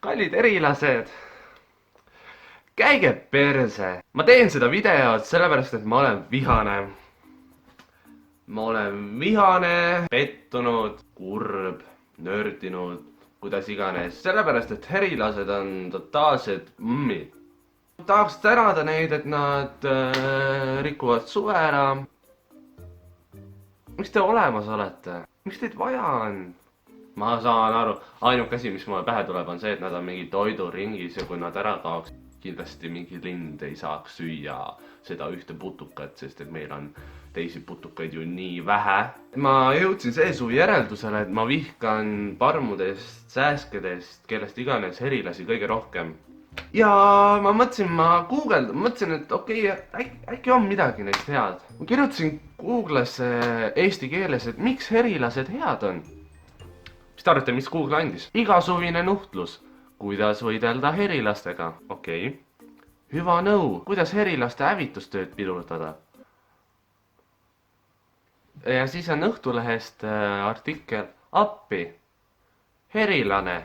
kallid erilased, käige perse. Ma teen seda videot sellepärast, et ma olen vihane. Ma olen vihane, pettunud, kurb, nördinud, kuidas iganes. Sellepärast, et erilased on totaalsed mmid. Tahaks tänada neid, et nad rikuvad suve ära. Miks te olemas olete? Miks teid vaja on? Ma saan aru, ainuke asi, mis mulle pähe tuleb, on see, et nad on mingi toiduringis ja kui nad ära kaoks, kindlasti mingi lind ei saaks süüa seda ühte putukat, sest et meil on teisi putukaid ju nii vähe. Ma jõudsin see suvi järeldusele, et ma vihkan parmudest, sääskedest, kellest iganes erilasi kõige rohkem. Ja ma mõtlesin, mõtlesin, et okei, äkki on midagi neist head. Ma kirjutasin Google'sse eesti keeles, et miks erilased head on. Mis te arvate, mis Google andis? Igasuvine nuhtlus. Kuidas võidelda erilastega? Okei. Hüva nõu. Kuidas erilaste hävitustööd pidurdada? Ja siis on Õhtulehest artikkel appi. Erilane.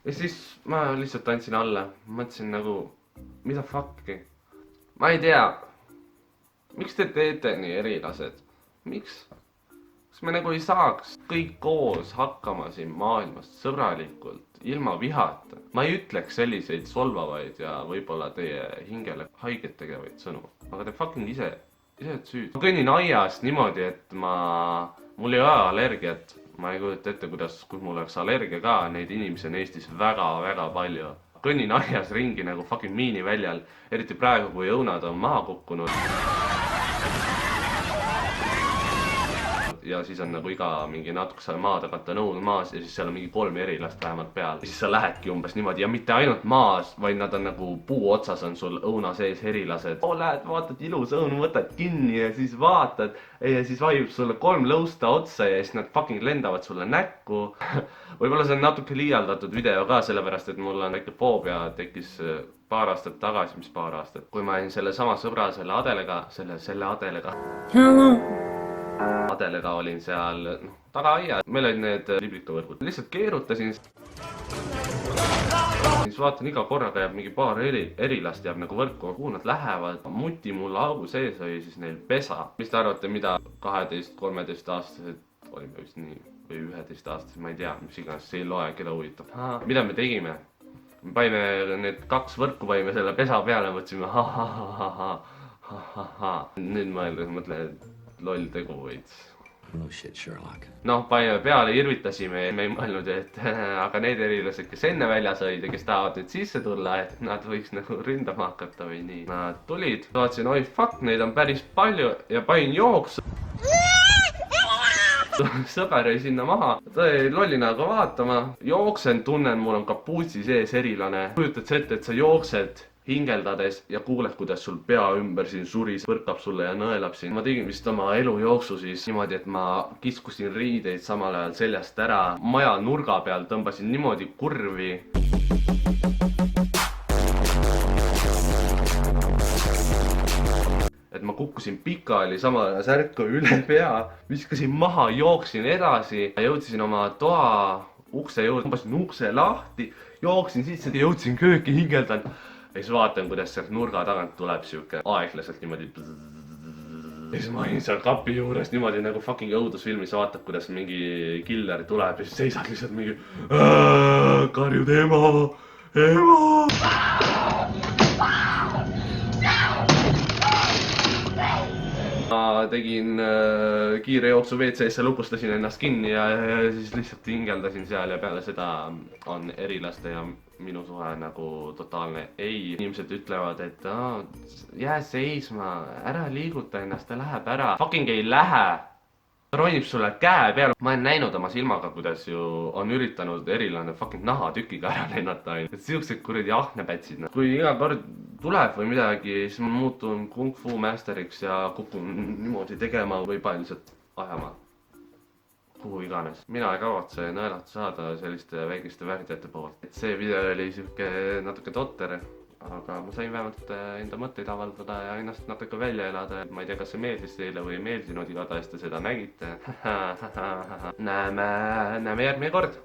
Ja siis ma lihtsalt andsin alla. Mõtlesin nagu, mida fuck'i? Ma ei tea. Miks te teete nii erilased? Miks? Kas me nagu ei saaks kõik koos hakkama siin maailmast sõbralikult, ilma vihata? Ma ei ütleks selliseid solvavaid ja võib-olla teie hingele haiget tegevaid sõnu. Aga te fucking ise süüd. Ma kõnnin aias niimoodi, et mul ei ole allergiat. Ma ei kujuta ette, kui mul oleks allergia ka, neid inimesi on Eestis väga palju. Kõnnin aias ringi nagu fucking miiniväljal, eriti praegu, kui õunad on maha kukkunud. Ja siis on nagu iga mingi natukese maa tagant on õun maas ja siis seal on mingi 3 erilast vähemalt peal. Ja siis sa lähedki umbes niimoodi ja mitte ainult maas, vaid nad on nagu puu otsas on sul õuna sees erilased. Lähed, vaatad ilus õun, võtad kinni ja siis vaatad ja siis vajub sulle 3 lõusta otsa ja siis nad fucking lendavad sulle näkku. Võib-olla see on natuke liialdatud video ka, sellepärast et mul on väike foobia tekkis paar aastat tagasi, mis paar aastat. Kui ma olin selle sama sõbra, selle Adelega olin seal taga aia. Meil olid need liblikavõrgud. Lihtsalt keerutasin. Siis vaatan iga korraga jääb mingi paar erilast jääb nagu võrku. Kuhu nad lähevad? Muti mul augu sees oli siis neil pesa. Mis te arvate, mida 12-13 aastased olime vist nii või 11 aastased, ma ei tea, mis iganes, see ei loe, keda huvitab. Mida me tegime? Me paime need 2 võrku paime selle pesa peale, mõtlesime Nüüd mõtlen, loll tegu võits. No shit, Sherlock. Noh, paime peale, irvitasime ja me ei mõelnud, et aga need erilased, kes enne väljas olid ja kes tahavad nüüd sisse tulla, et nad võiks nagu ründama hakata või nii. Nad tulid, vaatasin, oi fuck, neid on päris palju ja panin jooksu. Sõber jäi sinna maha, ta jäi lollinaga vaatama. Jooksen, tunnen, mul on kapuutsi sees erilane. Kujutad sa ette, et sa jooksed hingeldades ja kuuled, kuidas sul pea ümber siin suris, põrkab sulle ja nõelab siin. Ma tegin vist oma elu jooksu siis niimoodi, et ma kiskusin riideid samal ajal seljast ära. Maja nurga peal tõmbasin niimoodi kurvi. Et ma kukkusin pikali, samal ajal särka üle pea, viskasin maha, jooksin edasi. Jõudsin oma toa ukse juurde, tõmbasin ukse lahti, jooksin sisse ja jõudsin kööki, hingeldan. Ja siis vaatan, kuidas sealt nurga tagant tuleb siuke aeglaselt niimoodi. Ja siis ma olin seal kapi juures niimoodi nagu fucking õudusfilmis vaatab, kuidas mingi killer tuleb ja siis seisad lihtsalt mingi karjud ema. Ma tegin kiire jooksu WC-sse, lukustasin ennast kinni ja siis lihtsalt hingeldasin seal ja peale seda on erilaste ja minu suhe nagu totaalne ei. Inimesed ütlevad, et jää seisma, ära liiguta ennast, ta läheb ära. Fucking ei lähe. Ta ronib sulle käe peale. Ma olen näinud oma silmaga, kuidas ju on üritanud erilane fucking nahatükiga ära lennata. Et siuksed kuradi ahnepätsid. Kui iga kord tuleb või midagi, siis ma muutun kung fu masteriks ja kukun niimoodi tegema või pailiselt ajama. Kuhu iganes. Mina ei kavatse nõelata saada selliste väikeste värdjate poolt. Et see video oli siuke natuke totter. aga ma sain vähemalt enda mõtteid avaldada ja ennast natuke välja elada. Ma ei tea, kas see meeldis teile või ei meeldinud, igatahes te seda nägite. näeme järgmine kord.